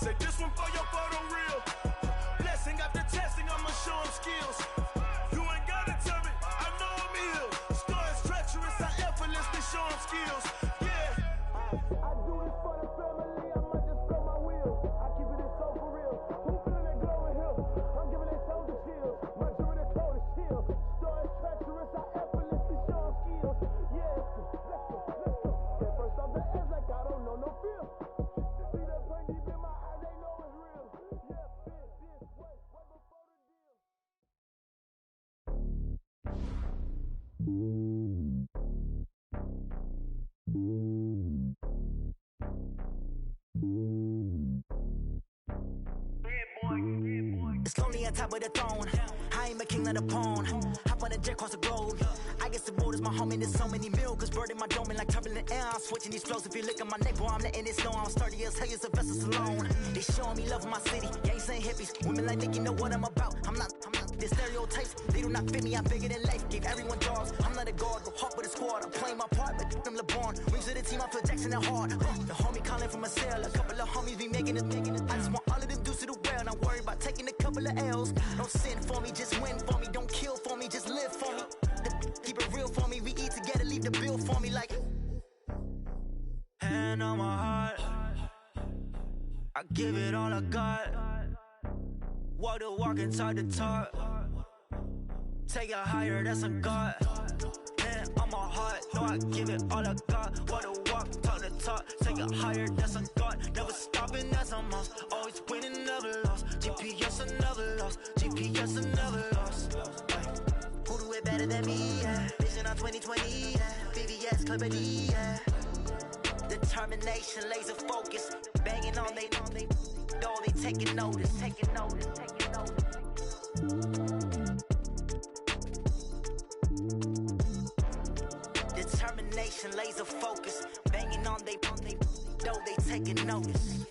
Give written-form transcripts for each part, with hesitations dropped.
Say this one for your photo reel. Blessing after testing, I'ma show him skills. You ain't gotta tell me, I know I'm ill. Stories treacherous, I effortlessly show him skills. Yeah, I do this for the family, I might just throw my wheel. I keep it so for real. Who feeling that glow in here? I'm giving it soldier chills. My jewelry the coldest chill. Stories treacherous, I effortlessly show him skills. Yeah, let's go. Get first off the edge like I don't know no fear. See that pain deep in my eyes, they know it's real. Yeah, this way before the deal. It's lonely on top of the throne. I ain't a king of the pawn. Hop on a jet across the globe. I guess the world is my home and there's so many miracles burning my dome and like turbulent air. I'm switching these flows. If you look at my neck, boy, I'm letting it snow. I'm sturdy as hell, it's a vessel alone. They showing me love in my city. Gangs ain't hippies. Women like Nicky know what I'm about. I'm not the stereotypes. They do not fit me. I'm bigger than life. Gave everyone jobs. I'm not a guard. Go hard with a squad. I'm playing my part, but them LeBron. Rings to the team. I feel Jackson and hard. The homie calling from a cell. A couple of homies be making it. I just want all of them dudes to the well. Not worried about taking a couple of L's. Don't sin for me, just win for me. Don't kill for me, just live for me. Keep it real for me. We eat together, leave the bill for me like. Hand on my heart, I give it all I got. Walk the walk and talk the talk. Take it higher, that's a God. Hand on my heart, no, I give it all I got. Walk the walk, talk the talk. Take it higher, that's a God. Never stopping, that's a must. Always winning, never lost. GPS, I never lost. GPS, I never lost. Who do it better than me? Yeah. Vision on 2020. Yeah. VVS, Clipper D. Yeah. Determination, laser focus. Banging on they, though they taking notice. Taking notice. Determination, laser focus. Banging on they, though they taking notice.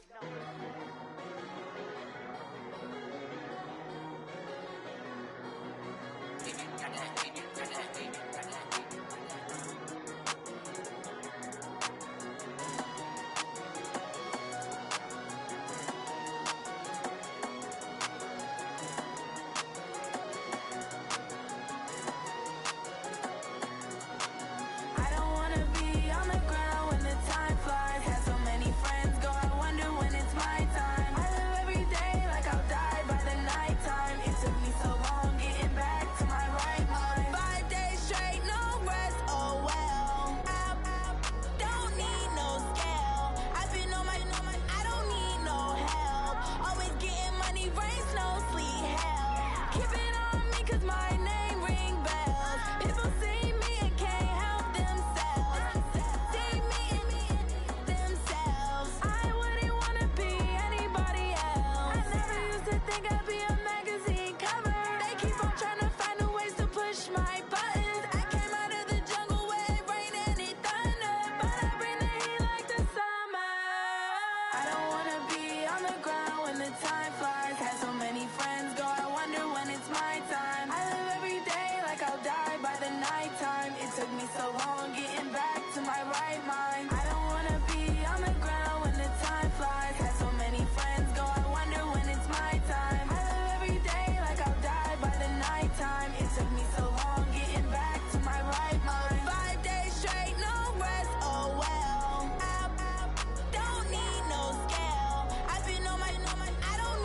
I don't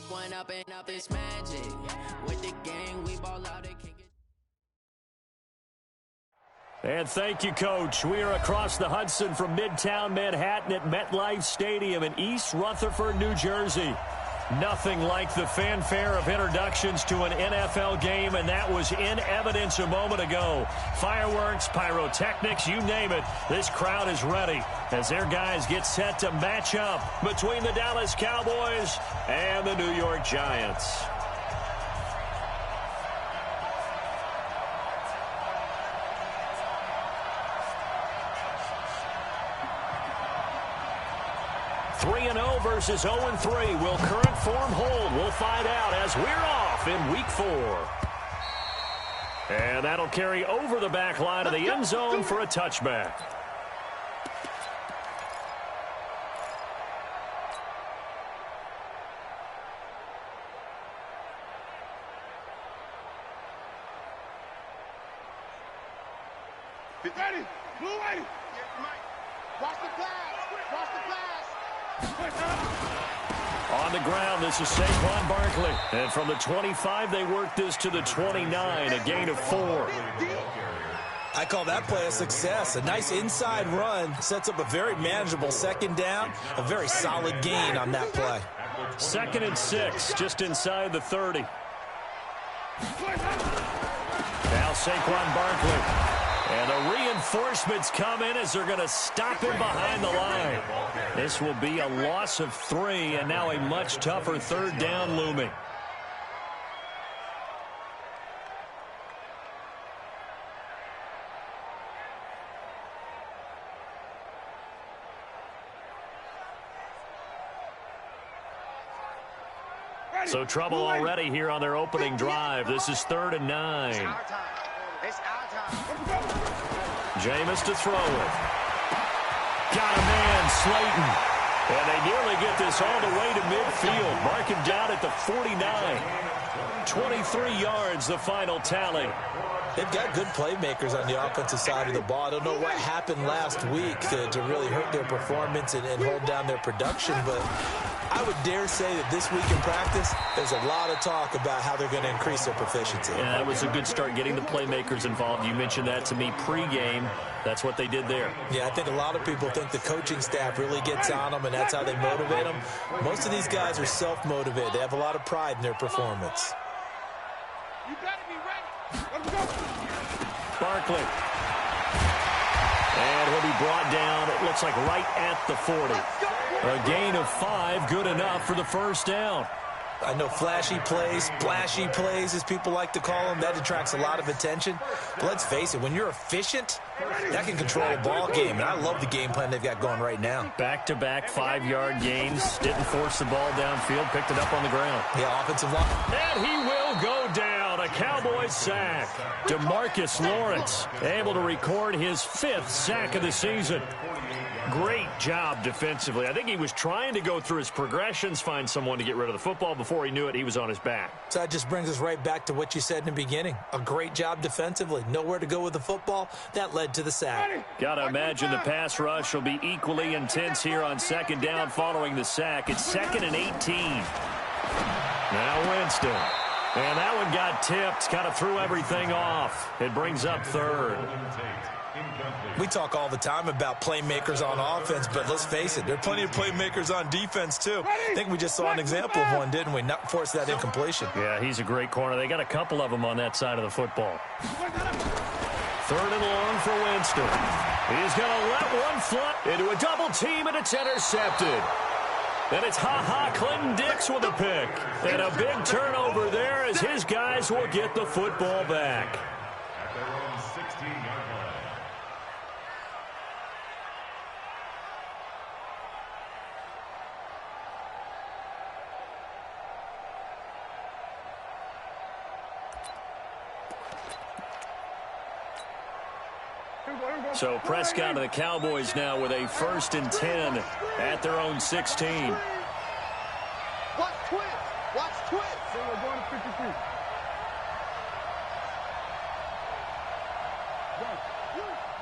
One up and up is magic. With the gang, we ball out and kick it. And thank you, Coach. We are across the Hudson from Midtown Manhattan at MetLife Stadium in East Rutherford, New Jersey. Nothing like the fanfare of introductions to an NFL game, and that was in evidence a moment ago. Fireworks, pyrotechnics, you name it. This crowd is ready as their guys get set to match up between the Dallas Cowboys and the New York Giants. Versus 0-3. Will current form hold? We'll find out as we're off in Week 4. And that'll carry over the back line of the end zone for a touchback. Ready, blue ready. Watch the pass. Watch the pass. On the ground, this is Saquon Barkley. And from the 25, they work this to the 29, a gain of 4. I call that play a success. A nice inside run sets up a very manageable second down, a very solid gain on that play. 2nd and 6, just inside the 30. Now Saquon Barkley. And the reinforcements come in as they're going to stop him behind the line. This will be a loss of 3, and now a much tougher 3rd down looming. So trouble already here on their opening drive. This is 3rd and 9. It's our time. Jameis to throw it. Got a man, Slayton. And they nearly get this all the way to midfield. Mark him down at the 49. 23 yards, the final tally. They've got good playmakers on the offensive side of the ball. I don't know what happened last week to really hurt their performance and hold down their production, but I would dare say that this week in practice, there's a lot of talk about how they're going to increase their proficiency. Yeah, that was a good start getting the playmakers involved. You mentioned that to me pregame. That's what they did there. Yeah, I think a lot of people think the coaching staff really gets on them, and that's how they motivate them. Most of these guys are self-motivated. They have a lot of pride in their performance. You better be ready. Let's go. Barkley. And he'll be brought down, it looks like right at the 40. A gain of 5, good enough for the 1st down. I know flashy plays, splashy plays, as people like to call them, that attracts a lot of attention. But let's face it, when you're efficient, that can control a ball game. And I love the game plan they've got going right now. Back-to-back 5-yard gains. Didn't force the ball downfield. Picked it up on the ground. Yeah, offensive line. And he will go down. A Cowboys sack. DeMarcus Lawrence able to record his 5th sack of the season. Great job defensively. I think he was trying to go through his progressions, find someone to get rid of the football. Before he knew it, he was on his back. So that just brings us right back to what you said in the beginning. A great job defensively. Nowhere to go with the football. That led to the sack. Got to imagine the pass rush will be equally intense here on 2nd down following the sack. It's 2nd and 18. Now Winston. And that one got tipped. Kind of threw everything off. It brings up 3rd. We talk all the time about playmakers on offense, but let's face it, there are plenty of playmakers on defense, too. I think we just saw an example of one, didn't we? Not force that incompletion. Yeah, he's a great corner. They got a couple of them on that side of the football. 3rd and long for Winston. He's going to let one fly into a double team, and it's intercepted. And it's Clinton Dix with a pick. And a big turnover there as his guys will get the football back. So Prescott and the Cowboys now with a 1st and 10 at their own 16. Watch twist. Watch twist. So we're going to 53.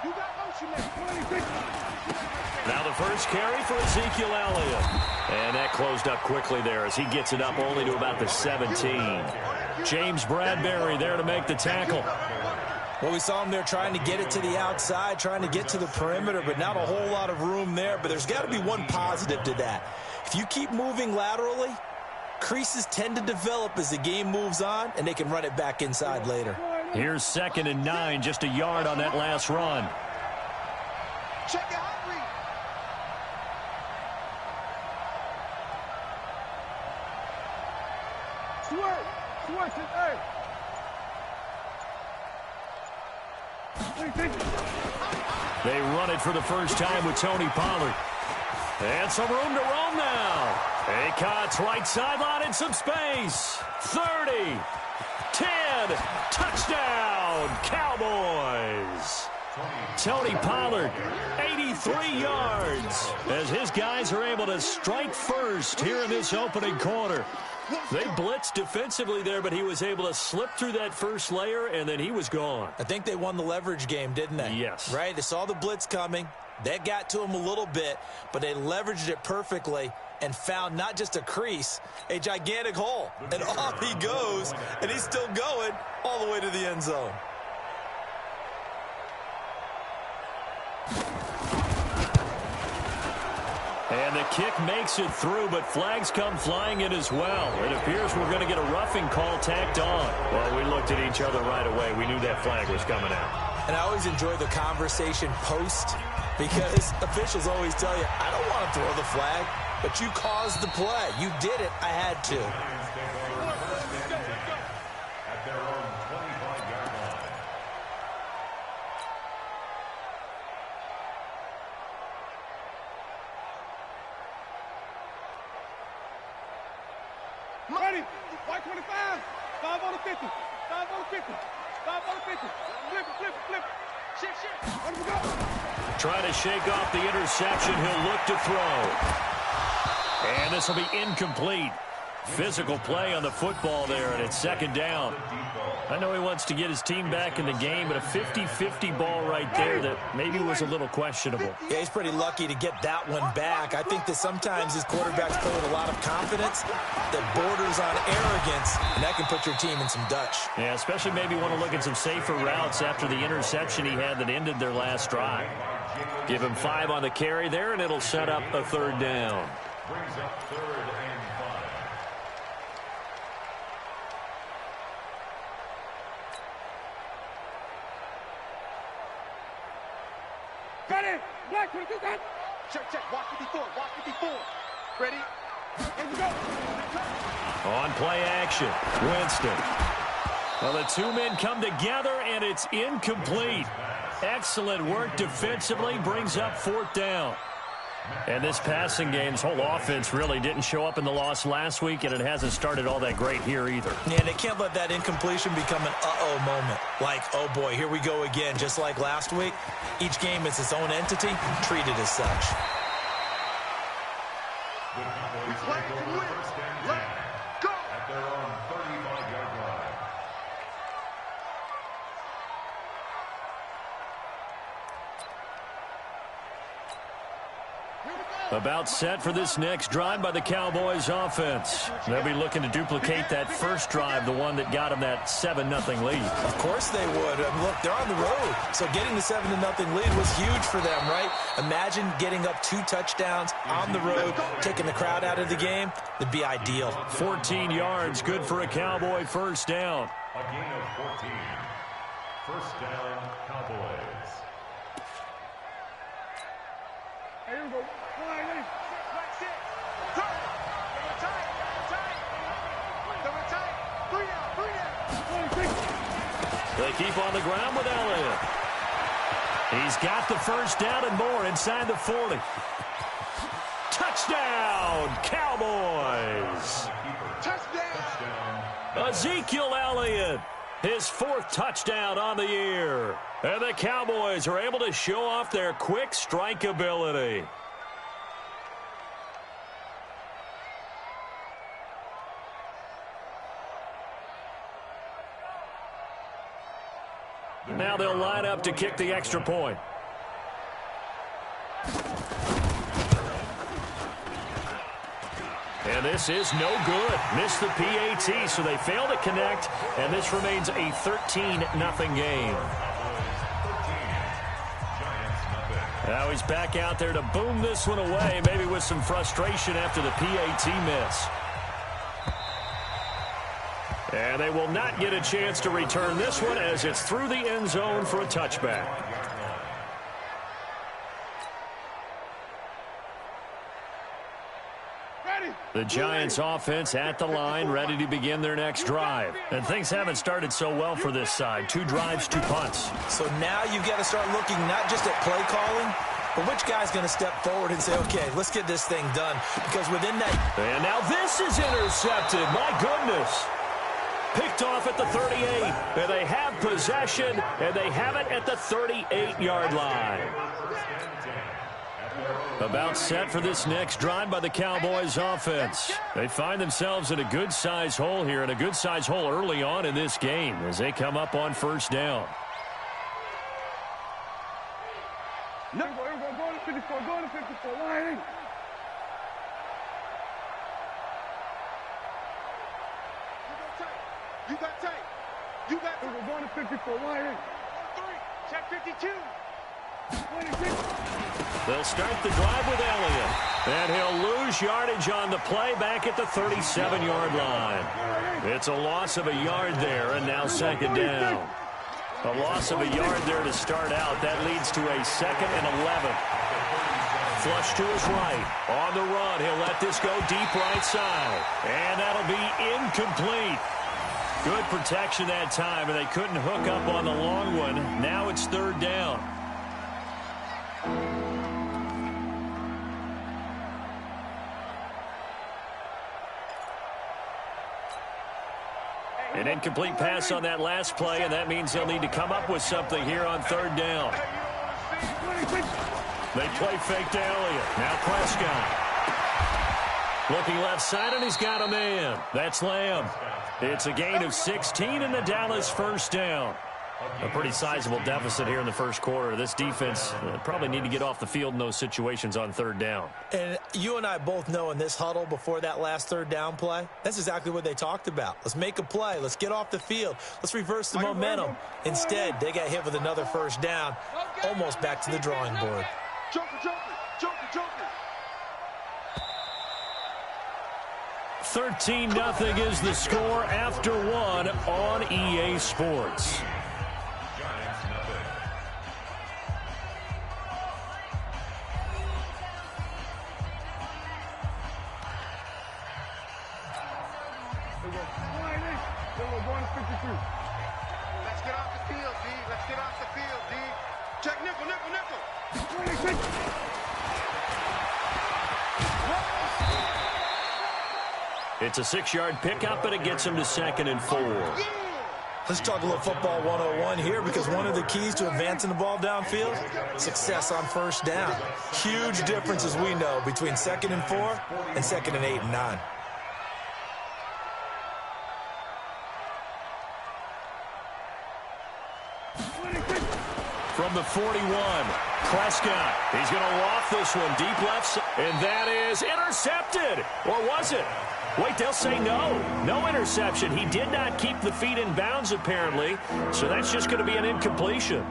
You got motion there. 26. Now the first carry for Ezekiel Elliott. And that closed up quickly there as he gets it up only to about the 17. James Bradbury there to make the tackle. Well, we saw him there trying to get it to the outside, trying to get to the perimeter, but not a whole lot of room there. But there's got to be one positive to that. If you keep moving laterally, creases tend to develop as the game moves on, and they can run it back inside later. Here's 2nd and 9, just a yard on that last run. Check it out, Reed. Switch it, hey. They run it for the first time with Tony Pollard. And some room to roam now. Acott's right sideline and some space. 30, 10, touchdown, Cowboys. Tony Pollard, 83 yards, as his guys are able to strike first here in this opening quarter. They blitzed defensively there, but he was able to slip through that first layer, and then he was gone. I think they won the leverage game, didn't they? Yes. Right? They saw the blitz coming. That got to him a little bit, but they leveraged it perfectly and found not just a crease, a gigantic hole. And off he goes, and he's still going all the way to the end zone. And the kick makes it through, but flags come flying in as well. It appears we're going to get a roughing call tacked on. Well, we looked at each other right away. We knew that flag was coming out. And I always enjoy the conversation post because officials always tell you, I don't want to throw the flag, but you caused the play. You did it. I had to. Ready, white 25, 5 on the 50, 5 on the 50, 5 on the 50, flip it, shift, let him go. Trying to shake off the interception, he'll look to throw. And this will be incomplete. Physical play on the football there, and it's 2nd down. I know he wants to get his team back in the game, but a 50-50 ball right there that maybe was a little questionable. Yeah, he's pretty lucky to get that one back. I think that sometimes his quarterbacks play with a lot of confidence that borders on arrogance, and that can put your team in some Dutch. Yeah, especially maybe want to look at some safer routes after the interception he had that ended their last drive. Give him 5 on the carry there, and it'll set up a 3rd down. Brings up 3rd and 5. Got it, black 22, got it. Check, watch 54, ready, here we go. On play action, Winston. Well, the two men come together, and it's incomplete. Excellent work defensively, brings up 4th down. And this passing game's whole offense really didn't show up in the loss last week, and it hasn't started all that great here either. Yeah, they can't let that incompletion become an uh-oh moment. Like, oh boy, here we go again, just like last week. Each game is its own entity, treated as such. We play to win. Let's go. At their own 35-yard line. About set for this next drive by the Cowboys offense. They'll be looking to duplicate that first drive, the one that got them that 7-0 lead. Of course they would. I mean, look, they're on the road. So getting the 7-0 lead was huge for them, right? Imagine getting up 2 touchdowns on the road, taking the crowd out of the game. That'd be ideal. 14 yards, good for a Cowboy first down. A gain of 14. First down, Cowboys. Here we go. They keep on the ground with Elliott. He's got the first down and more inside the 40. Touchdown, Cowboys. Touchdown. Ezekiel Elliott, his 4th touchdown on the year. And the Cowboys are able to show off their quick strike ability. Now they'll line up to kick the extra point. And this is no good. Missed the PAT, so they fail to connect, and this remains a 13-0 game. Now he's back out there to boom this one away, maybe with some frustration after the PAT miss. And they will not get a chance to return this one as it's through the end zone for a touchback. The Giants offense at the line, ready to begin their next drive. And things haven't started so well for this side. 2 drives, 2 punts. So now you've got to start looking not just at play calling, but which guy's going to step forward and say, okay, let's get this thing done. Because within that... And now this is intercepted. My goodness. Picked off at the 38. And they have possession, and they have it at the 38-yard line. About set for this next drive by the Cowboys offense. They find themselves in a good-size hole here, and a good-size hole early on in this game as they come up on first down. No, go to 54, go to 54, why? You got tight. You got tight. We're going to 54, why? 3, check 52. 26. They'll start the drive with Elliott. And he'll lose yardage on the play back at the 37-yard line. It's a loss of a yard there, and now second down. A loss of a yard there to start out. That leads to a 2nd and 11. Flush to his right. On the run, he'll let this go deep right side. And that'll be incomplete. Good protection that time, and they couldn't hook up on the long one. Now it's 3rd down. An incomplete pass on that last play, and that means they'll need to come up with something here on 3rd down. They play fake to Elliott. Now Prescott. Looking left side, and he's got a man. That's Lamb. It's a gain of 16 in the Dallas first down. A pretty sizable deficit here in the first quarter. This defense probably need to get off the field in those situations on 3rd down. And you and I both know in this huddle before that last 3rd down play, that's exactly what they talked about. Let's make a play. Let's get off the field. Let's reverse the momentum. Instead, they got hit with another first down, almost back to the drawing board. Joker. 13-0 is the score after 1 on EA Sports. Let's get off the field, D. Let's get off the field, D. Check nickel. 26. It's a 6-yard pickup, and it gets him to 2nd and 4. Let's talk a little football 101 here, because one of the keys to advancing the ball downfield, success on first down. Huge difference, as we know, between 2nd and 4 and 2nd and 8 and 9. From the 41, Prescott. He's going to loft this one deep left side, and that is intercepted. Or was it? Wait, they'll say no. No interception. He did not keep the feet in bounds, apparently, so that's just going to be an incompletion.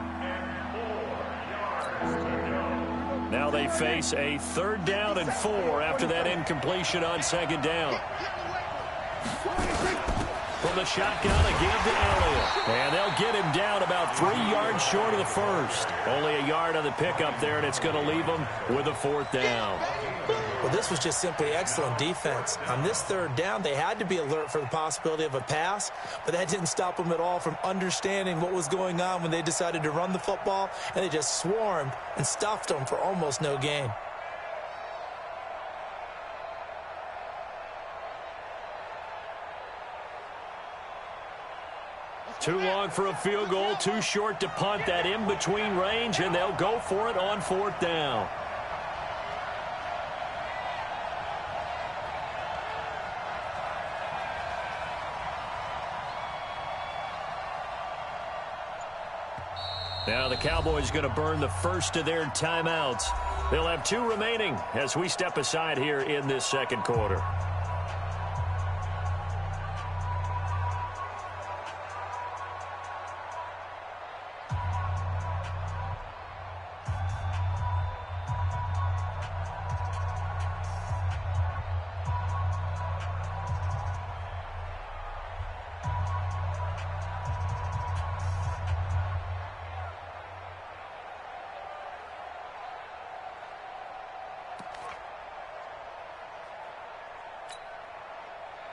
Now they face a 3rd down and 4 after that incompletion on 2nd down. From the shotgun again to Elliott. And they'll get him down about 3 yards short of the first. Only a yard on the pickup there, and it's going to leave him with a 4th down. Well, this was just simply excellent defense. On this 3rd down, they had to be alert for the possibility of a pass, but that didn't stop them at all from understanding what was going on when they decided to run the football, and they just swarmed and stuffed them for almost no gain. Too long for a field goal, too short to punt. That in-between range, and they'll go for it on 4th down. Now the Cowboys going to burn the first of their timeouts. They'll have 2 remaining as we step aside here in this 2nd quarter.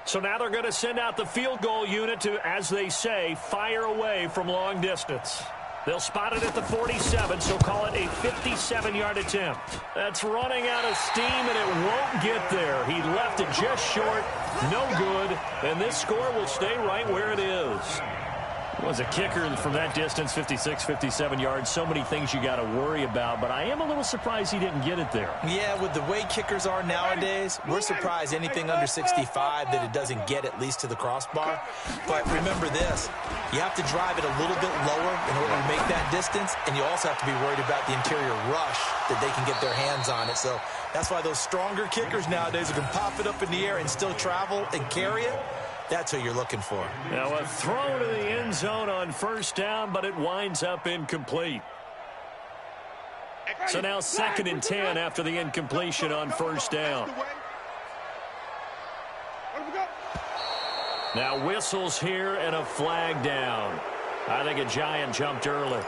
So now they're going to send out the field goal unit to, as they say, fire away from long distance. They'll spot it at the 47, so call it a 57-yard attempt. That's running out of steam, and it won't get there. He left it just short, no good, and this score will stay right where it is. Was a kicker from that distance, 56, 57 yards. So many things you got to worry about, but I am a little surprised he didn't get it there. Yeah, with the way kickers are nowadays, we're surprised anything under 65 that it doesn't get at least to the crossbar. But remember this, you have to drive it a little bit lower in order to make that distance, and you also have to be worried about the interior rush that they can get their hands on it. So that's why those stronger kickers nowadays who can pop it up in the air and still travel and carry it, that's who you're looking for. Now a throw to the end zone on first down, but it winds up incomplete. So now 2nd and 10 after the incompletion on first down. Now whistles here and a flag down. I think a Giant jumped early.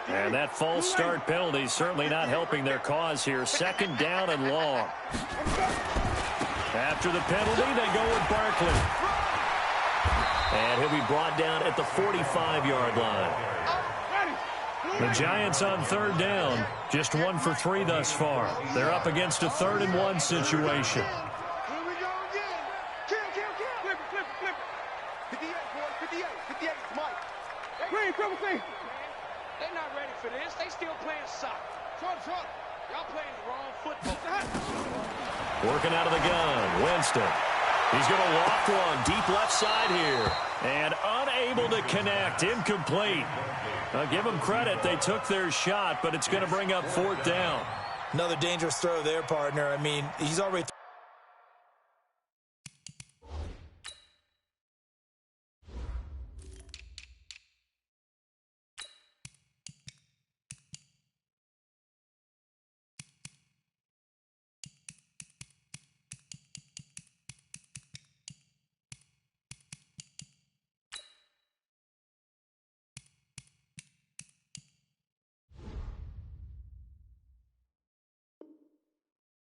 And that false start penalty certainly not helping their cause here. 2nd down and long. After the penalty, they go with Barkley. And he'll be brought down at the 45-yard line. The Giants on 3rd down, just 1 for 3 thus far. They're up against a 3rd and 1 situation. Here we go again. Flip it. 58, boy. 58, Mike. Green, triple C. They're not ready for this. They still playing soccer. Front. Y'all playing the wrong football. Working out of the gun, Winston. He's going to loft one deep left side here. And unable to connect, incomplete. I'll give them credit. They took their shot, but it's going to bring up 4th down. Another dangerous throw there, partner. I mean, he's already...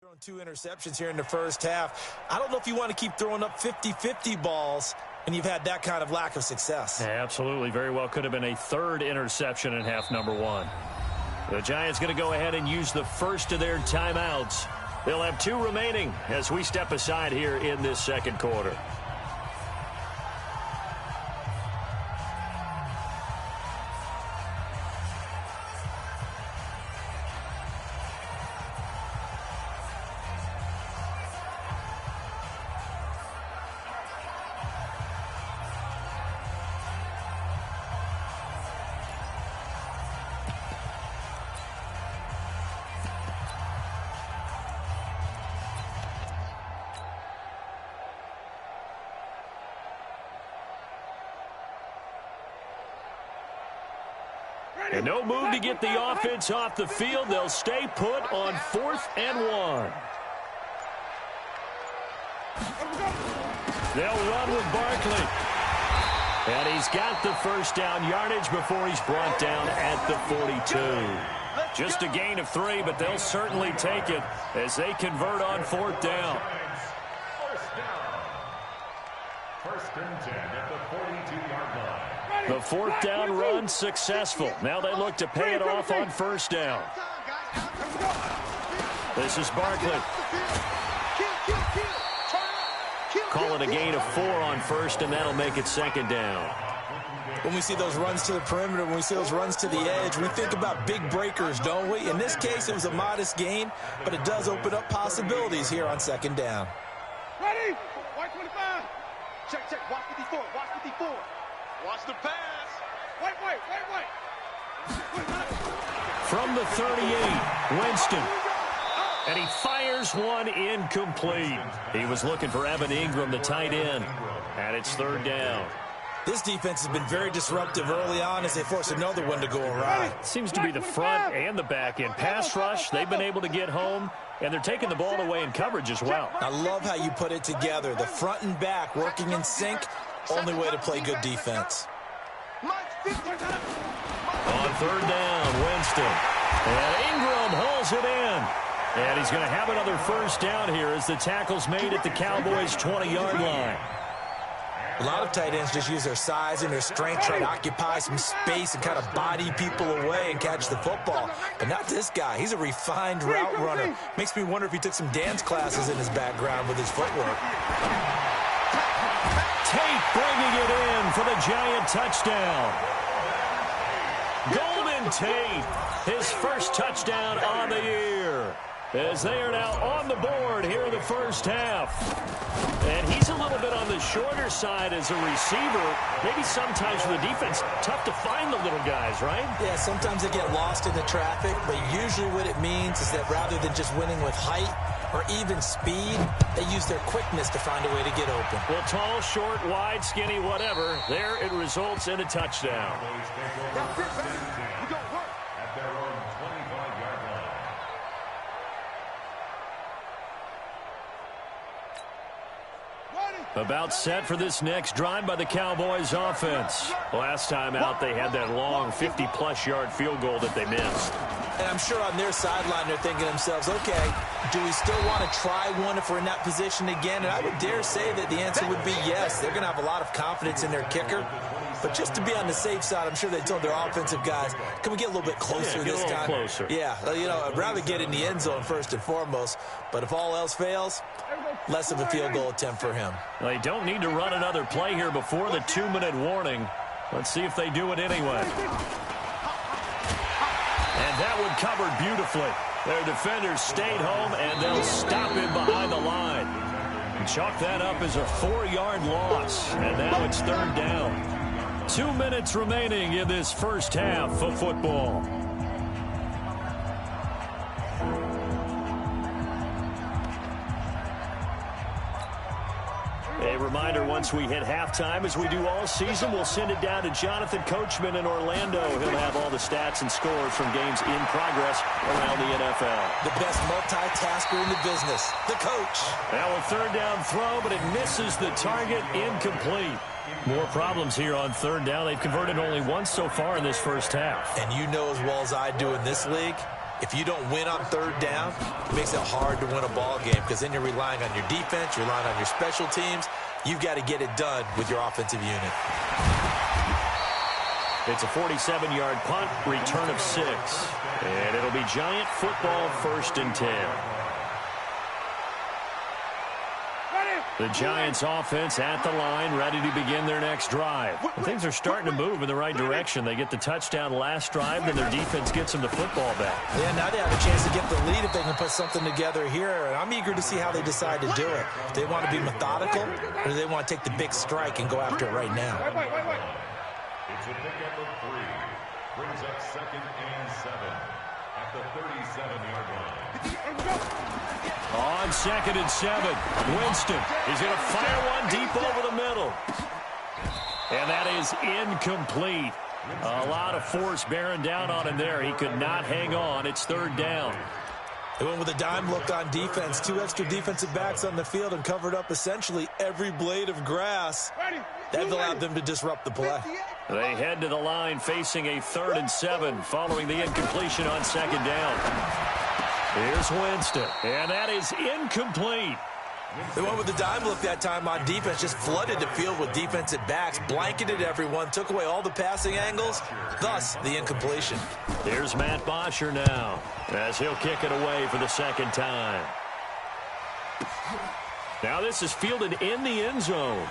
thrown 2 interceptions here in the first half. I don't know if you want to keep throwing up 50-50 balls and you've had that kind of lack of success. Yeah, absolutely. Very well could have been a 3rd interception in half number 1. The Giants going to go ahead and use the first of their timeouts. They'll have 2 remaining as we step aside here in this 2nd quarter. And no move to get the offense off the field. They'll stay put on 4th and 1. They'll run with Barkley. And he's got the first down yardage before he's brought down at the 42. Just a gain of 3, but they'll certainly take it as they convert on 4th down. First and 10 at the 42-yard line. The 4th down run successful. Now they look to pay it off on first down. This is Barkley. Call it a gain of 4 on first, and that'll make it 2nd down. When we see those runs to the perimeter, when we see those runs to the edge, we think about big breakers, don't we? In this case, it was a modest gain, but it does open up possibilities here on 2nd down. Ready? White 25. Check. Watch 54. Watch the pass. Wait. From the 38, Winston. And he fires one incomplete. He was looking for Evan Ingram, the tight end. And it's 3rd down. This defense has been very disruptive early on as they force another one to go awry. Seems to be the front and the back end. Pass rush, they've been able to get home, and they're taking the ball away in coverage as well. I love how you put it together. The front and back working in sync, only way to play good defense. On 3rd down, Winston. And Ingram hauls it in. And he's going to have another first down here as the tackle's made at the Cowboys' 20-yard line. A lot of tight ends just use their size and their strength, try to occupy some space and kind of body people away and catch the football. But not this guy. He's a refined route runner. Makes me wonder if he took some dance classes in his background with his footwork. Tate bringing it in for the Giant touchdown. Golden Tate, his first touchdown on the year, as they are now on the board here in the first half. And he's a little bit on the shorter side as a receiver. Maybe sometimes for the defense, tough to find the little guys, right? Yeah, sometimes they get lost in the traffic, but usually what it means is that rather than just winning with height or even speed, they use their quickness to find a way to get open. Well, tall, short, wide, skinny, whatever, there it results in a touchdown. At their own 25-yard line. About set for this next drive by the Cowboys offense. Last time out, they had that long 50-plus yard field goal that they missed. And I'm sure on their sideline they're thinking to themselves, okay, do we still want to try one if we're in that position again? And I would dare say that the answer would be yes. They're going to have a lot of confidence in their kicker. But just to be on the safe side, I'm sure they told their offensive guys, can we get a little bit closer this time? Closer. Yeah, you know, I'd rather get in the end zone first and foremost. But if all else fails, less of a field goal attempt for him. They don't need to run another play here before the 2-minute warning. Let's see if they do it anyway. And that one covered beautifully. Their defenders stayed home, and they'll stop him behind the line. And chalk that up as a 4-yard loss. And now it's third down. 2 minutes remaining in this first half of football. A reminder, once we hit halftime, as we do all season, we'll send it down to Jonathan Coachman in Orlando. He'll have all the stats and scores from games in progress around the NFL. The best multitasker in the business, the coach. Now a third down throw, but it misses the target, incomplete. More problems here on third down. They've converted only once so far in this first half. And you know as well as I do in this league, if you don't win on third down, it makes it hard to win a ball game because then you're relying on your defense, you're relying on your special teams. You've got to get it done with your offensive unit. It's a 47-yard punt, return of 6. And it'll be Giant football, 1st and 10. The Giants offense at the line, ready to begin their next drive. And things are starting to move in the right direction. They get the touchdown last drive, then their defense gets them the football back. Yeah, now they have a chance to get the lead if they can put something together here. And I'm eager to see how they decide to do it. Do they want to be methodical, or do they want to take the big strike and go after it right now? It's a pickup of 3. Brings up 2nd and 7 at the 37-yard line. On 2nd and 7, Winston is going to fire one deep over the middle. And that is incomplete. A lot of force bearing down on him there. He could not hang on. It's third down. They went with a dime look on defense. 2 extra defensive backs on the field and covered up essentially every blade of grass. That allowed them to disrupt the play. They head to the line facing a 3rd and 7 following the incompletion on 2nd down. Here's Winston, and that is incomplete. They went with the dime look that time on defense, just flooded the field with defensive backs, blanketed everyone, took away all the passing angles, thus the incompletion. Here's Matt Bosher now, as he'll kick it away for the 2nd time. Now this is fielded in the end zone.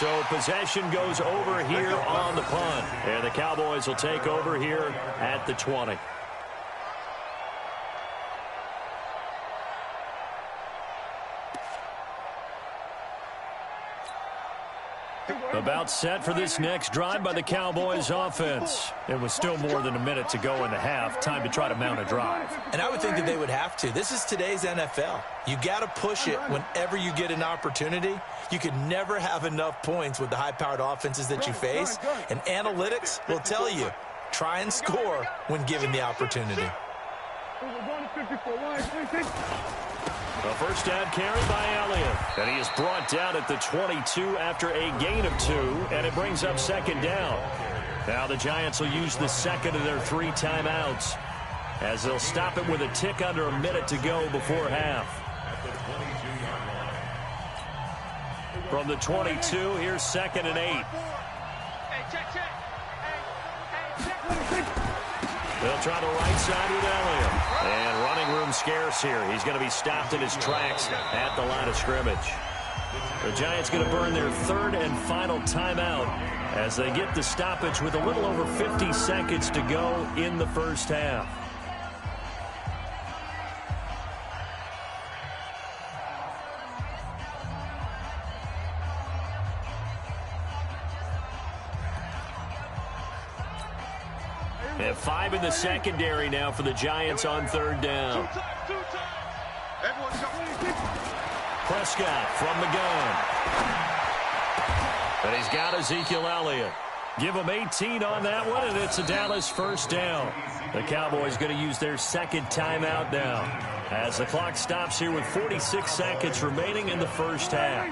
So possession goes over here on the punt, and the Cowboys will take over here at the 20. About set for this next drive by the Cowboys offense. It was still more than a minute to go in the half. Time to try to mount a drive. And I would think that they would have to. This is today's NFL. You got to push it whenever you get an opportunity. You can never have enough points with the high-powered offenses that you face. And analytics will tell you, try and score when given the opportunity. A first down carry by Elliott. And he is brought down at the 22 after a gain of 2, and it brings up 2nd down. Now the Giants will use the 2nd of their 3 timeouts. as they'll stop it with a tick under a minute to go before half. From the 22, here's 2nd and 8. They'll try the right side with Elliott. And running room scarce here. He's going to be stopped in his tracks at the line of scrimmage. The Giants going to burn their 3rd and final timeout as they get the stoppage with a little over 50 seconds to go in the first half. And 5 in the secondary now for the Giants on 3rd down. Prescott from the gun. And he's got Ezekiel Elliott. Give him 18 on that one, and it's a Dallas 1st down. The Cowboys going to use their 2nd timeout now as the clock stops here with 46 seconds remaining in the first half.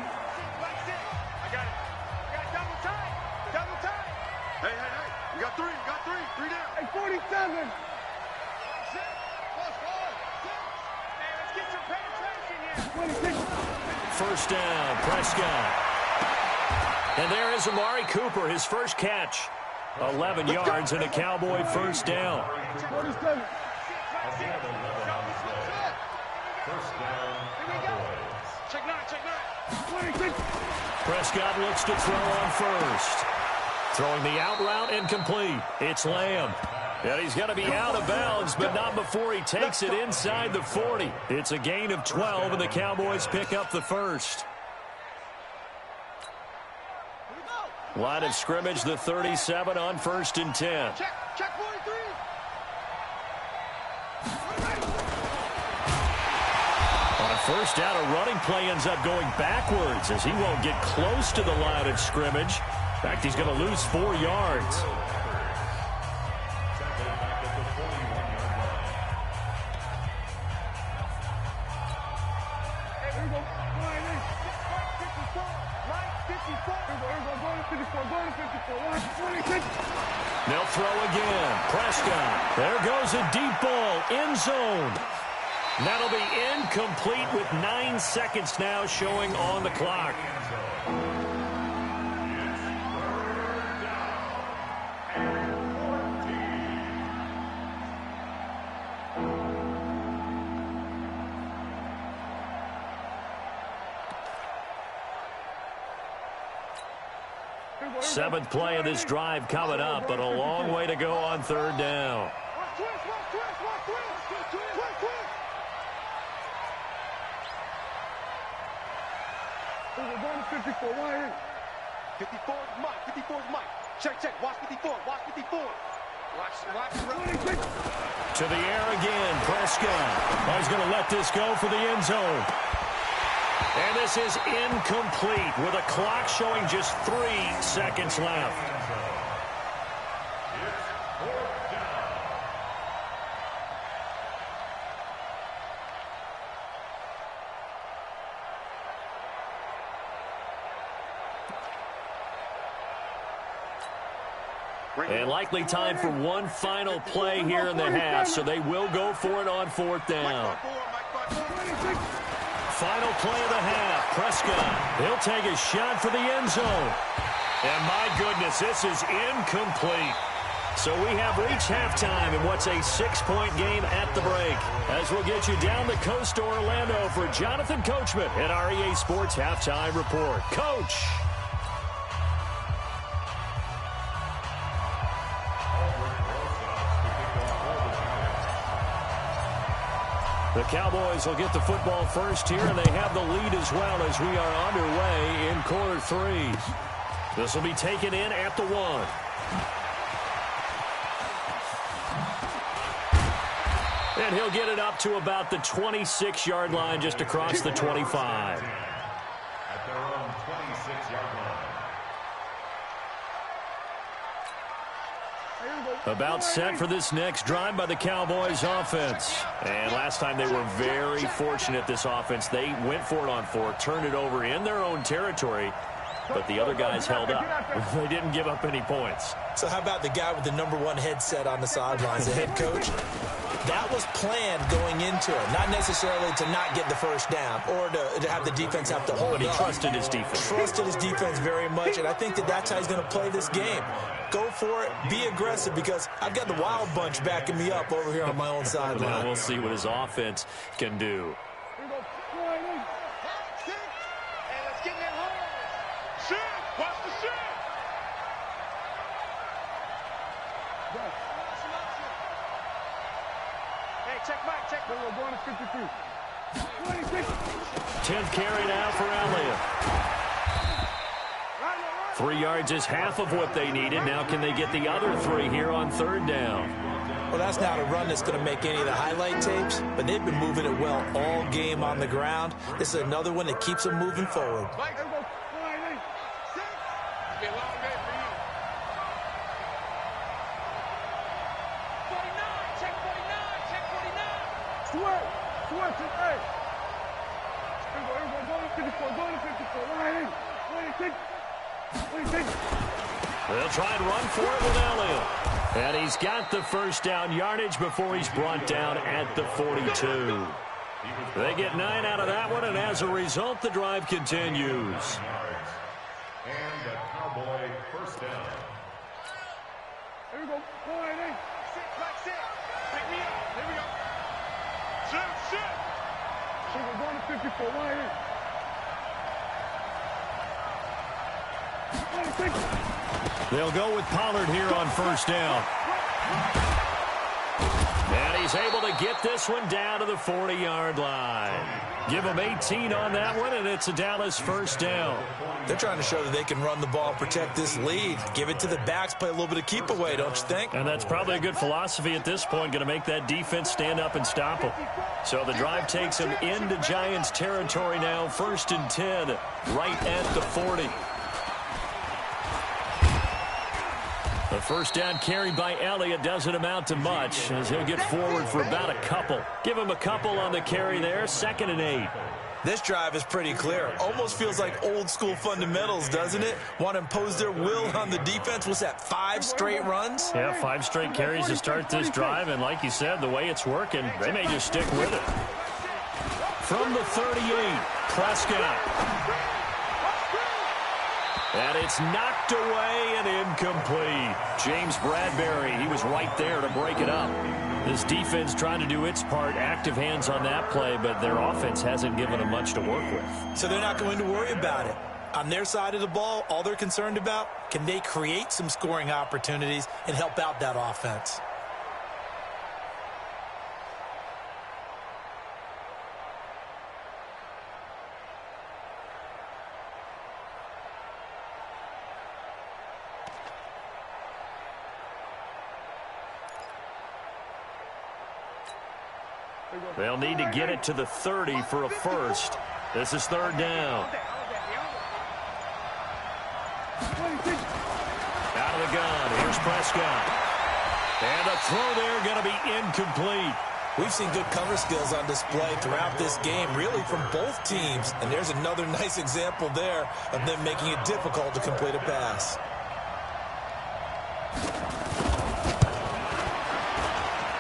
First down, Prescott. And there is Amari Cooper, his first catch. 11 yards and a Cowboy 1st down. First down, Cowboys. Prescott looks to throw on first. Throwing the out route incomplete. It's Lamb. And he's going to be out of bounds, but not before he takes it inside the 40. It's a gain of 12, and the Cowboys pick up the 1st. Line of scrimmage, the 37 on 1st and 10. Check 43. On a 1st down, a running play ends up going backwards as he won't get close to the line of scrimmage. In fact, he's going to lose 4 yards. They'll throw again. Prescott. There goes a deep ball. End zone. That'll be incomplete with 9 seconds now showing on the clock. Seventh play of this drive coming up, but a long way to go on 3rd down. Going to 54. Why ain't 54 is Mike. 54 is Mike. Check. Watch 54. Watch 54. Watch. To the air again, Prescott. Oh, he's going to let this go for the end zone. And this is incomplete with a clock showing just 3 seconds left. And likely time for one final play here in the half, so they will go for it on 4th down. Final play of the half. Prescott, he'll take a shot for the end zone. And my goodness, this is incomplete. So we have reached halftime in what's a 6-point game at the break. As we'll get you down the coast to Orlando for Jonathan Coachman at our EA Sports Halftime Report. Coach. The Cowboys will get the football first here, and they have the lead as well as we are underway in quarter 3. This will be taken in at the 1. And he'll get it up to about the 26-yard line, just across the 25. At their own 26-yard line. About set for this next drive by the Cowboys offense. And last time they were very fortunate, this offense. They went for it on 4, turned it over in their own territory, but the other guys held up. They didn't give up any points. So how about the guy with the #1 headset on the sidelines, the head coach? That was planned going into it, not necessarily to not get the first down or to have the defense have to hold But he up. trusted his defense. Trusted his defense very much, and I think that's how he's going to play this game. Go for it, be aggressive, because I've got the wild bunch backing me up over here on my own sideline. We'll see what his offense can do. Check back, check back. We're going to 53. 10th carry now for Elliott. 3 yards is half of what they needed. Now can they get the other 3 here on 3rd down? Well, that's not a run that's going to make any of the highlight tapes, but they've been moving it well all game on the ground. This is another one that keeps them moving forward. They'll try and run for it with Elliott. And he's got the first down yardage before he's brought down at the 42. They get 9 out of that one, and as a result, the drive continues. And the Cowboy first down. Here we go. Sit. Pick me up. Here we go. Shoot. So we're going to 54. Wide in. They'll go with Pollard here on first down. And he's able to get this one down to the 40-yard line. Give him 18 on that one, and it's a Dallas first down. They're trying to show that they can run the ball and protect this lead. Give it to the backs, play a little bit of keep away, don't you think? And that's probably a good philosophy at this point, going to make that defense stand up and stop them. So the drive takes them into Giants territory now, 1st and 10, right at the 40. The first down carried by Elliott doesn't amount to much, as he'll get forward for about a couple. Give him a couple on the carry there, 2nd and 8. This drive is pretty clear. Almost feels like old school fundamentals, doesn't it? Want to impose their will on the defense. What's that, 5 straight runs? Yeah, 5 straight carries to start this drive, and like you said, the way it's working, they may just stick with it. From the 38, Prescott. And it's knocked away and incomplete. James Bradbury, he was right there to break it up. This defense trying to do its part, active hands on that play, but their offense hasn't given them much to work with. So they're not going to worry about it. On their side of the ball, all they're concerned about, can they create some scoring opportunities and help out that offense? They'll need to get it to the 30 for a first. This is 3rd down. Out of the gun. Here's Prescott. And the throw there going to be incomplete. We've seen good cover skills on display throughout this game, really from both teams. And there's another nice example there of them making it difficult to complete a pass.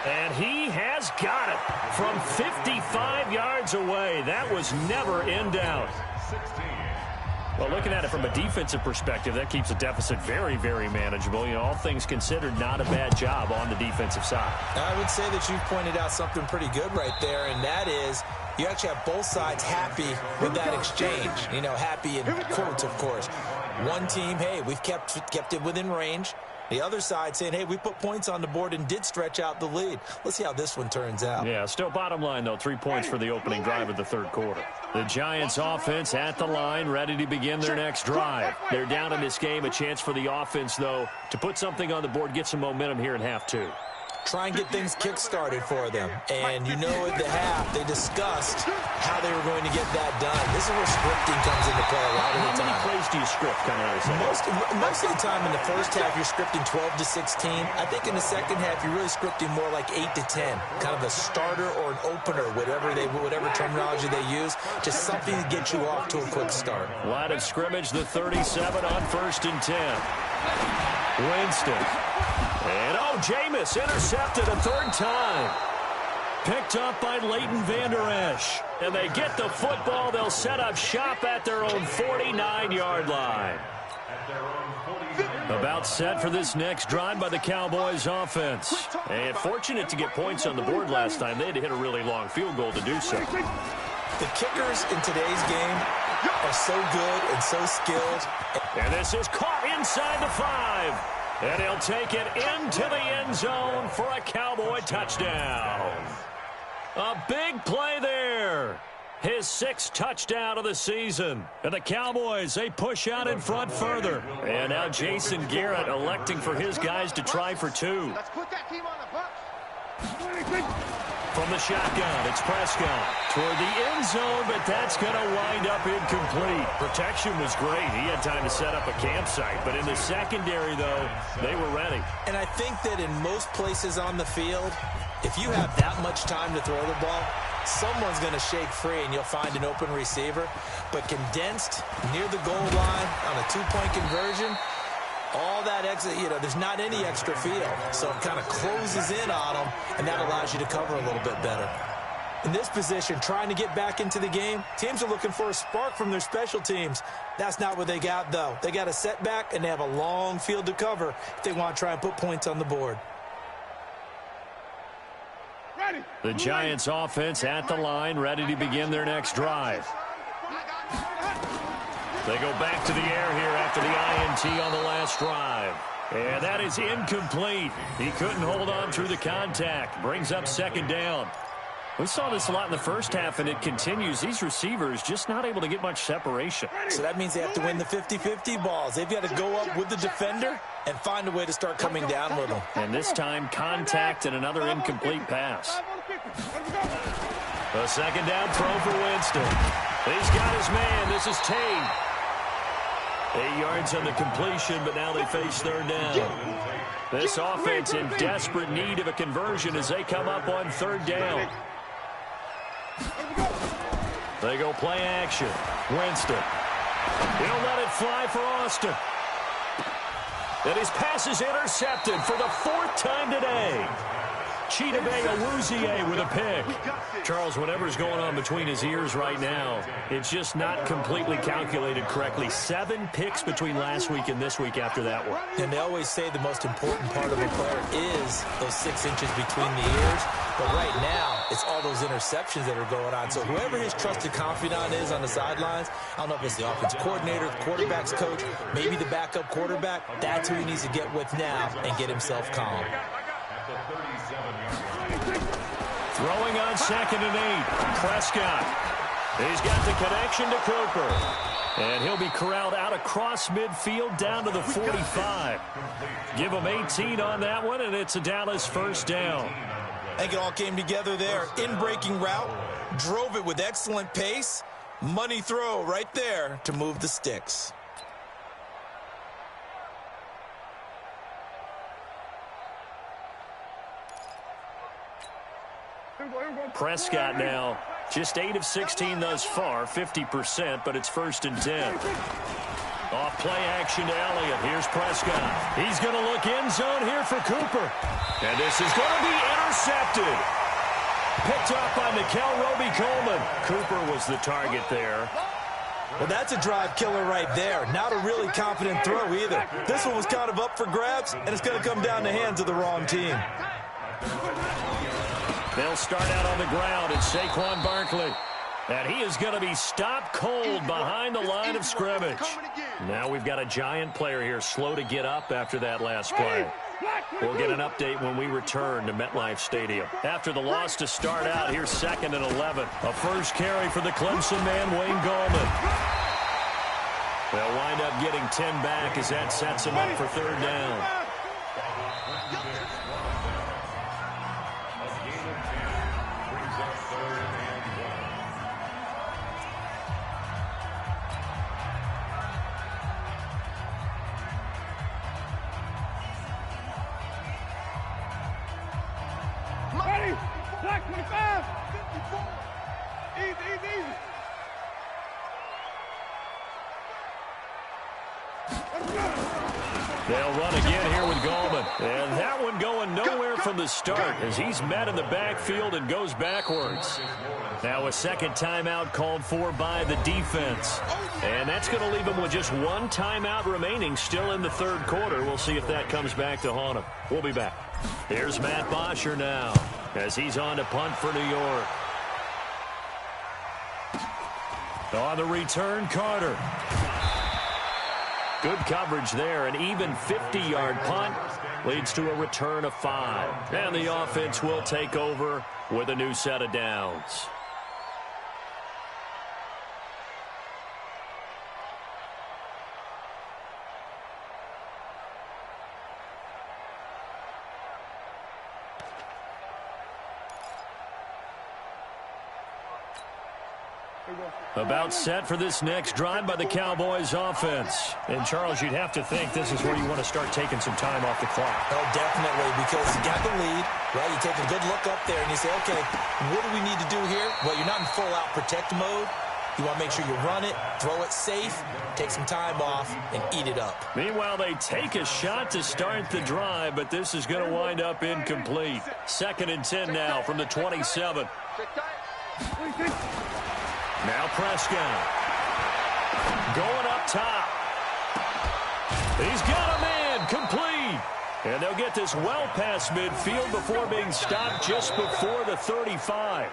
And he has got it from 55 yards away. That was never in doubt. 16. Well, looking at it from a defensive perspective, that keeps the deficit very, very manageable. You know, all things considered, not a bad job on the defensive side. I would say that you've pointed out something pretty good right there, and that is you actually have both sides happy with that exchange. You know, happy in quotes, of course. One team, hey, we've kept it within range. The other side saying, hey, we put points on the board and did stretch out the lead. Let's see how this one turns out. Yeah, still bottom line, though, 3 points for the opening drive of the 3rd quarter. The Giants offense at the line, ready to begin their next drive. They're down in this game. A chance for the offense, though, to put something on the board, get some momentum here in half 2. try and get things kick-started for them. And you know at the half, they discussed how they were going to get that done. This is where scripting comes into play a lot of the time. How many plays do you script coming out of second? Most of the time in the first half, you're scripting 12 to 16. I think in the second half, you're really scripting more like 8 to 10. Kind of a starter or an opener, whatever terminology they use. Just something to get you off to a quick start. Line of scrimmage, the 37 on 1st and 10. Winston. And, Jameis intercepted a third time. Picked up by Leighton Vander Esch. And they get the football. They'll set up shop at their own 49-yard line. About set for this next drive by the Cowboys offense. And fortunate to get points on the board last time. They had to hit a really long field goal to do so. The kickers in today's game are so good and so skilled. And this is caught inside the 5. And he'll take it into the end zone for a Cowboy touchdown. A big play there. His 6th touchdown of the season. And the Cowboys, they push out in front further. And now Jason Garrett electing for his guys to try for 2. Let's put that team on the bus. From the shotgun, it's Prescott toward the end zone, but that's going to wind up incomplete. Protection was great. He had time to set up a campsite, but in the secondary, though, they were ready. And I think that in most places on the field, if you have that much time to throw the ball, someone's going to shake free and you'll find an open receiver. But condensed near the goal line on a 2-point conversion, all that exit, there's not any extra field. So it kind of closes in on them, and that allows you to cover a little bit better. In this position, trying to get back into the game, teams are looking for a spark from their special teams. That's not what they got, though. They got a setback, and they have a long field to cover if they want to try and put points on the board. The Giants offense at the line, ready to begin their next drive. They go back to the air here after the INT on the last drive. And that is incomplete. He couldn't hold on through the contact. Brings up 2nd down. We saw this a lot in the first half, and it continues. These receivers just not able to get much separation. So that means they have to win the 50-50 balls. They've got to go up with the defender and find a way to start coming down with them. And this time, contact and another incomplete pass. A 2nd down throw for Winston. He's got his man. This is Tate. 8 yards on the completion, but now they face 3rd down. This offense in desperate need of a conversion as they come up on 3rd down. They go play action. Winston. He'll let it fly for Austin. And his pass is intercepted for the 4th time today. Chidobe Awuzie with a pick. Charles, whatever's going on between his ears right now, it's just not completely calculated correctly. 7 picks between last week and this week after that one. And they always say the most important part of a player is those 6 inches between the ears. But right now, it's all those interceptions that are going on. So whoever his trusted confidant is on the sidelines, I don't know if it's the offensive coordinator, the quarterback's coach, maybe the backup quarterback, that's who he needs to get with now and get himself calm. Throwing on 2nd and 8. Prescott. He's got the connection to Cooper. And he'll be corralled out across midfield down to the 45. Give him 18 on that one, and it's a Dallas 1st down. I think it all came together there. In-breaking route, drove it with excellent pace. Money throw right there to move the sticks. Prescott now just 8 of 16 thus far, 50%, but it's 1st and 10. Off play action to Elliott. Here's Prescott. He's going to look end zone here for Cooper. And this is going to be intercepted. Picked up by Nickel Roby-Coleman. Cooper was the target there. Well, that's a drive killer right there. Not a really confident throw either. This one was kind of up for grabs, and it's going to come down the hands of the wrong team. They'll start out on the ground. It's Saquon Barkley. And he is going to be stopped cold behind the line of scrimmage. Now we've got a Giant player here slow to get up after that last play. We'll get an update when we return to MetLife Stadium. After the loss to start out, here's 2nd and 11. A first carry for the Clemson man, Wayne Gallman. They'll wind up getting 10 back as that sets him up for 3rd down. 25. 54. Easy. They'll run again here with Gallman. And that one going nowhere from the start as he's met in the backfield and goes backwards. Now a second timeout called for by the defense. And that's going to leave him with just one timeout remaining still in the third quarter. We'll see if that comes back to haunt him. We'll be back. Here's Matt Bosher now as he's on to punt for New York. On the return, Carter. Good coverage there. An even 50-yard punt leads to a return of 5. And the offense will take over with a new set of downs. About set for this next drive by the Cowboys offense. And, Charles, you'd have to think this is where you want to start taking some time off the clock. Oh, definitely, because you got the lead, right? You take a good look up there and you say, okay, what do we need to do here? Well, you're not in full-out protect mode. You want to make sure you run it, throw it safe, take some time off, and eat it up. Meanwhile, they take a shot to start the drive, but this is going to wind up incomplete. 2nd and 10 now from the 27. Now Prescott. Going up top. He's got a man complete. And they'll get this well past midfield before being stopped just before the 35.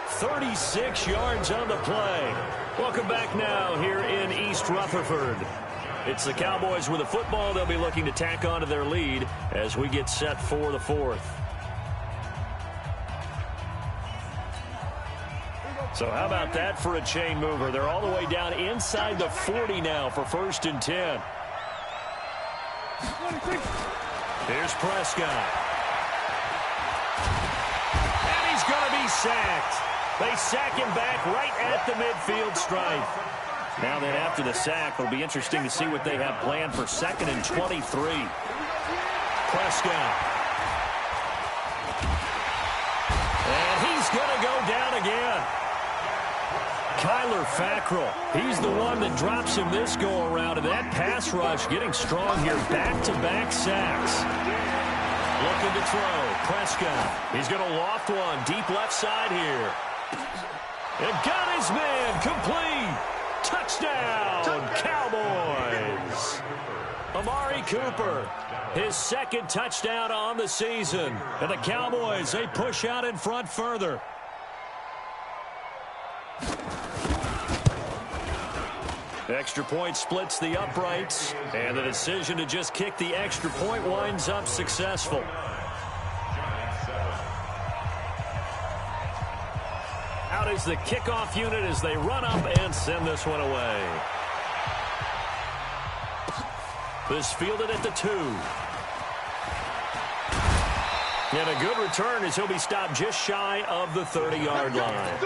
36 yards on the play. Welcome back now here in East Rutherford. It's the Cowboys with the football. They'll be looking to tack onto their lead as we get set for the 4th. So how about that for a chain mover? They're all the way down inside the 40 now for 1st and 10. Here's Prescott. And he's going to be sacked. They sack him back right at the midfield stripe. Now then, after the sack, it'll be interesting to see what they have planned for 2nd and 23. Prescott. And he's going to go down again. Kyler Fackrell, he's the one that drops him this go-around, and that pass rush getting strong here. Back-to-back sacks. Looking to throw. Prescott, he's going to loft one deep left side here. And got his man complete. Touchdown, Cowboys. Amari Cooper, his 2nd touchdown on the season. And the Cowboys, they push out in front further. Extra point splits the uprights, and the decision to just kick the extra point winds up successful. Out is the kickoff unit as they run up and send this one away. This fielded at the 2. And a good return as he'll be stopped just shy of the 30-yard line.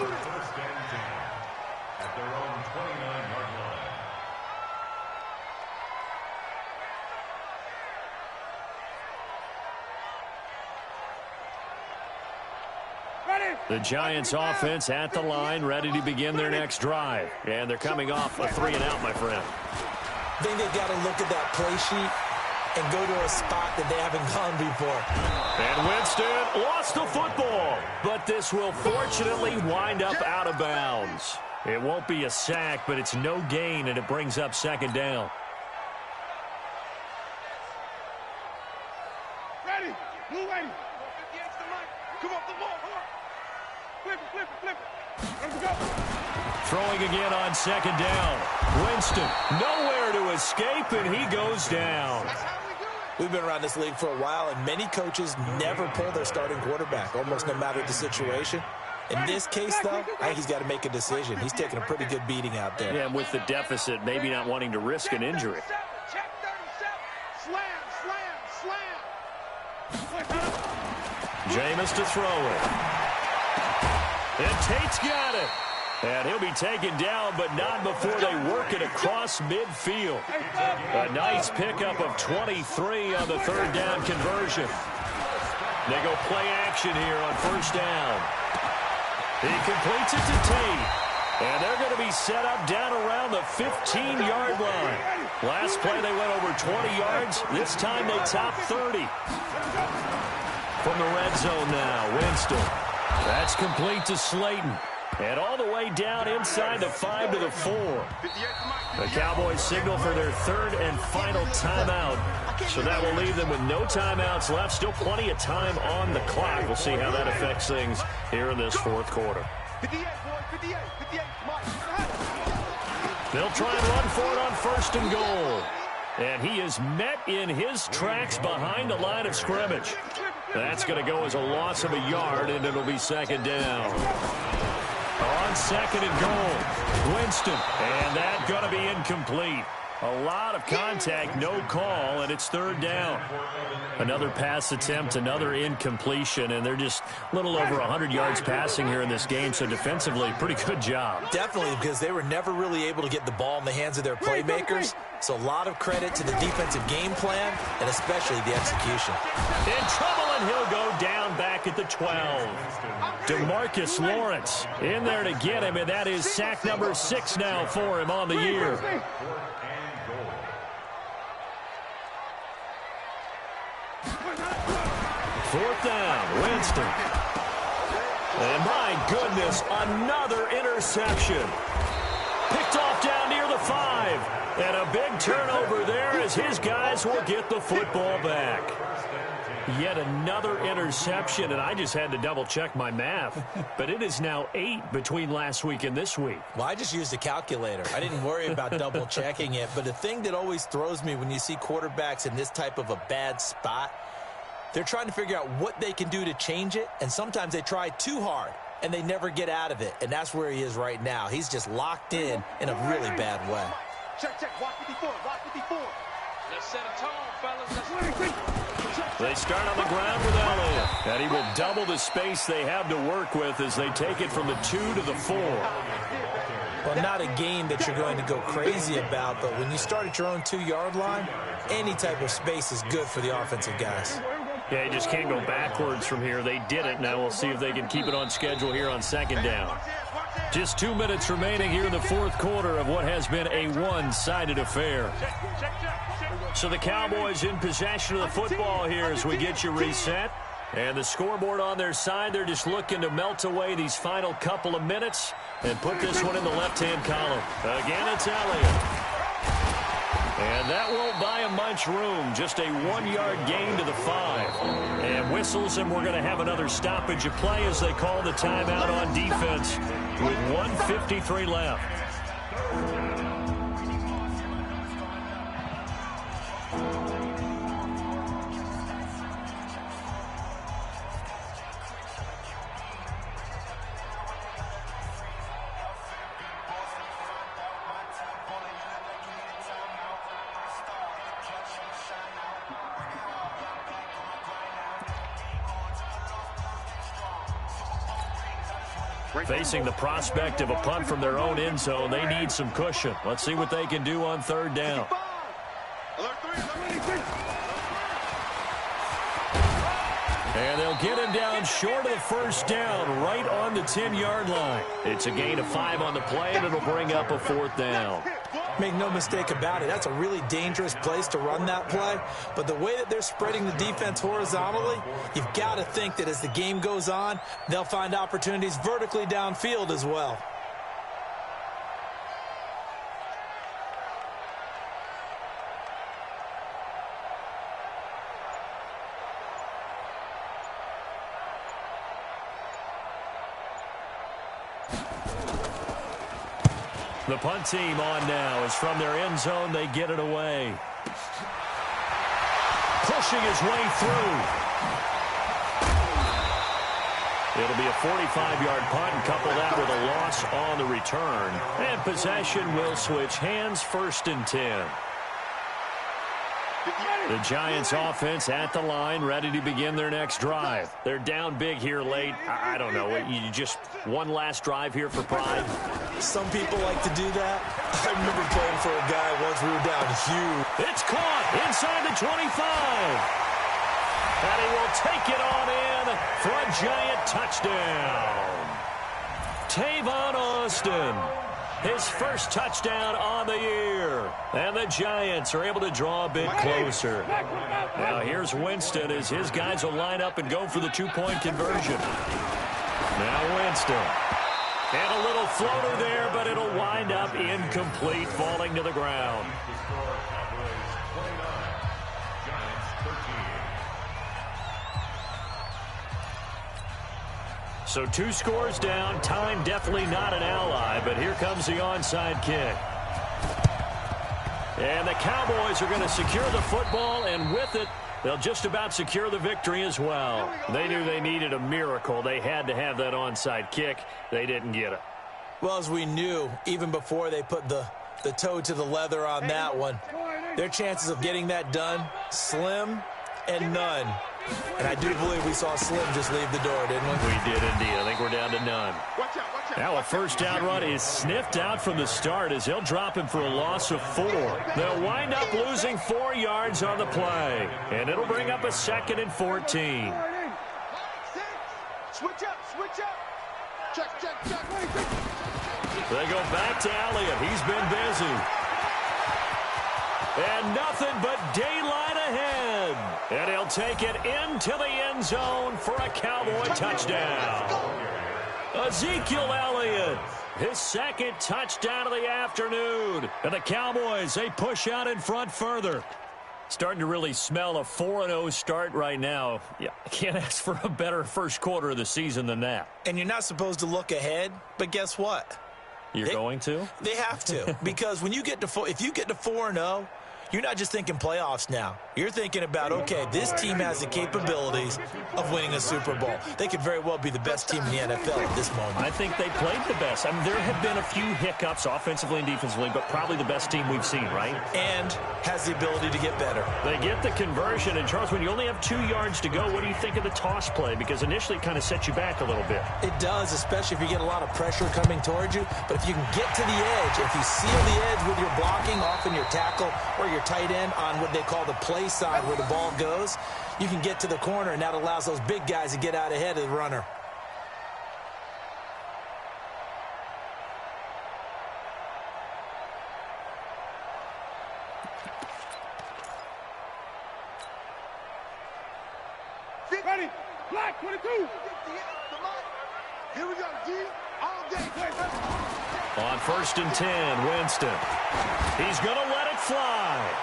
The Giants offense at the line, ready to begin their next drive. And they're coming off a 3-and-out, my friend. I think they've got to look at that play sheet and go to a spot that they haven't gone before. And Winston lost the football. But this will fortunately wind up out of bounds. It won't be a sack, but it's no gain, and it brings up 2nd down. Ready. Move ready. Come on, the ball. Flip it. Let's go. Throwing again on 2nd down. Winston nowhere to escape, and he goes down. We've been around this league for a while, and many coaches never pull their starting quarterback, almost no matter the situation. In this case, though, I think he's got to make a decision. He's taking a pretty good beating out there. Yeah, and with the deficit, maybe not wanting to risk an injury. Check 37. Slam. Jameis to throw it. And Tate's got it. And he'll be taken down, but not before they work it across midfield. A nice pickup of 23 on the 3rd down conversion. They go play action here on first down. He completes it to Tate. And they're going to be set up down around the 15-yard line. Last play, they went over 20 yards. This time, they topped 30. From the red zone now, Winston. That's complete to Slayton. And all the way down inside the 5 to the 4. The Cowboys signal for their third and final timeout. So that will leave them with no timeouts left. Still plenty of time on the clock. We'll see how that affects things here in this fourth quarter. 58, boy, 58, 58. Come on. They'll try and run for it on first and goal. And he is met in his tracks behind the line of scrimmage. That's going to go as a loss of a yard, and it'll be second down. On second and goal, Winston. And that's going to be incomplete. A lot of contact, no call, and it's third down. Another pass attempt, another incompletion, and they're just a little over 100 yards passing here in this game, so defensively, pretty good job. Definitely, because they were never really able to get the ball in the hands of their playmakers, so a lot of credit to the defensive game plan, and especially the execution. In trouble, and he'll go down back at the 12. DeMarcus Lawrence in there to get him, and that is sack number 6 now for him on the year. Fourth down, Winston. And my goodness, another interception. Picked off down near the 5. And a big turnover there as his guys will get the football back. Yet another interception, and I just had to double-check my math. But it is now 8 between last week and this week. Well, I just used a calculator. I didn't worry about double-checking it. But the thing that always throws me when you see quarterbacks in this type of a bad spot, they're trying to figure out what they can do to change it, and sometimes they try too hard, and they never get out of it, and that's where he is right now. He's just locked in a really bad way. Check, check, walk 54, walk 54. Let's set a tone, fellas. They start on the ground with Elliott, and he will double the space they have to work with as they take it from the 2 to the 4. Well, not a game that you're going to go crazy about, but when you start at your own 2-yard line, any type of space is good for the offensive guys. Yeah, you just can't go backwards from here. They did it. Now we'll see if they can keep it on schedule here on second down. Just 2 minutes remaining here in the fourth quarter of what has been a one-sided affair. So the Cowboys in possession of the football here as we get you reset. And the scoreboard on their side, they're just looking to melt away these final couple of minutes and put this one in the left-hand column. Again, it's Elliott. And that won't buy him much room. Just a 1-yard gain to the 5. And whistles, and we're going to have another stoppage of play as they call the timeout on defense with 1:53 left. Facing the prospect of a punt from their own end zone, they need some cushion. Let's see what they can do on third down. And they'll get him down short of the first down, right on the 10-yard line. It's a gain of 5 on the play, and it'll bring up a fourth down. Make no mistake about it, that's a really dangerous place to run that play. But the way that they're spreading the defense horizontally, you've got to think that as the game goes on, they'll find opportunities vertically downfield as well. The punt team on now is from their end zone. They get it away. Pushing his way through. It'll be a 45-yard punt, and couple that with a loss on the return. And possession will switch hands, 1st and 10. The Giants offense at the line, ready to begin their next drive. They're down big here late. I don't know. You just one last drive here for pride? Some people like to do that. I remember playing for a guy once we were down huge. It's caught inside the 25. And he will take it on in for a giant touchdown. Tavon Austin, his first touchdown on the year. And the Giants are able to draw a bit closer. Now here's Winston as his guys will line up and go for the two-point conversion. Now Winston. And a little floater there, but it'll wind up incomplete, falling to the ground. So 2 scores down. Time definitely not an ally, but here comes the onside kick. And the Cowboys are going to secure the football, and with it, they'll just about secure the victory as well. They knew they needed a miracle. They had to have that onside kick. They didn't get it. Well, as we knew, even before they put the toe to the leather on that one, their chances of getting that done, slim and none. And I do believe we saw Slim just leave the door, didn't we? We did indeed. I think we're down to none. Now a first down run is sniffed out from the start as they'll drop him for a loss of 4. They'll wind up losing 4 yards on the play. And it'll bring up a 2nd and 14. Switch up. Check. They go back to Elliott. He's been busy. And nothing but daylight ahead. And he'll take it into the end zone for a Cowboy touchdown. Ezekiel Elliott, his 2nd touchdown of the afternoon. And the Cowboys, they push out in front further. Starting to really smell a 4-0 start right now. Yeah, I can't ask for a better first quarter of the season than that. And you're not supposed to look ahead, but guess what? You're going to? They have to. Because when you get to if you get to 4-0, you're not just thinking playoffs now. You're thinking about, okay, this team has the capabilities of winning a Super Bowl. They could very well be the best team in the NFL at this moment. I think they played the best. I mean, there have been a few hiccups offensively and defensively, but probably the best team we've seen, right? And has the ability to get better. They get the conversion. And, Charles, when you only have 2 yards to go, what do you think of the toss play? Because initially it kind of sets you back a little bit. It does, especially if you get a lot of pressure coming towards you. But if you can get to the edge, if you seal the edge with your blocking, often your tackle or your tight end on what they call the play side where the ball goes, you can get to the corner, and that allows those big guys to get out ahead of the runner. Ready, black 22. Here we go, G. All day. On 1st and 10, Winston. He's going to let it fly.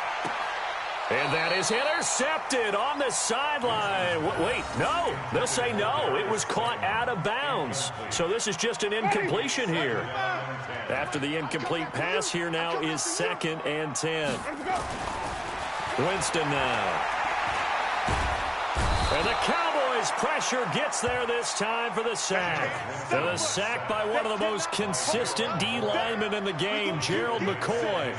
And that is intercepted on the sideline. Wait, no. They'll say no. It was caught out of bounds. So this is just an incompletion here. After the incomplete pass, here now is 2nd and 10. Winston now. And the Cowboys' pressure gets there this time for the sack. And the sack by one of the most consistent D linemen in the game, Gerald McCoy.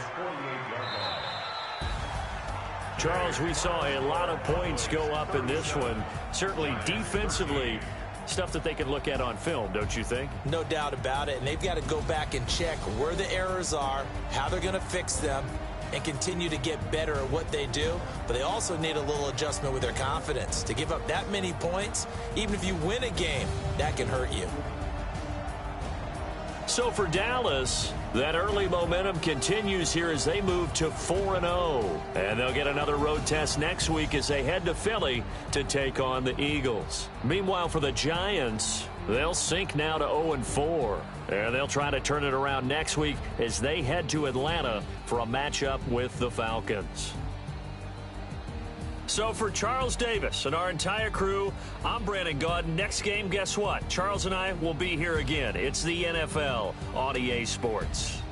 Charles, we saw a lot of points go up in this one. Certainly defensively, stuff that they can look at on film, don't you think? No doubt about it. And they've got to go back and check where the errors are, how they're going to fix them, and continue to get better at what they do. But they also need a little adjustment with their confidence. To give up that many points, even if you win a game, that can hurt you. So for Dallas, that early momentum continues here as they move to 4-0. And they'll get another road test next week as they head to Philly to take on the Eagles. Meanwhile, for the Giants, they'll sink now to 0-4. And they'll try to turn it around next week as they head to Atlanta for a matchup with the Falcons. So for Charles Davis and our entire crew, I'm Brandon Gaudin. Next game, guess what? Charles and I will be here again. It's the NFL on EA Sports.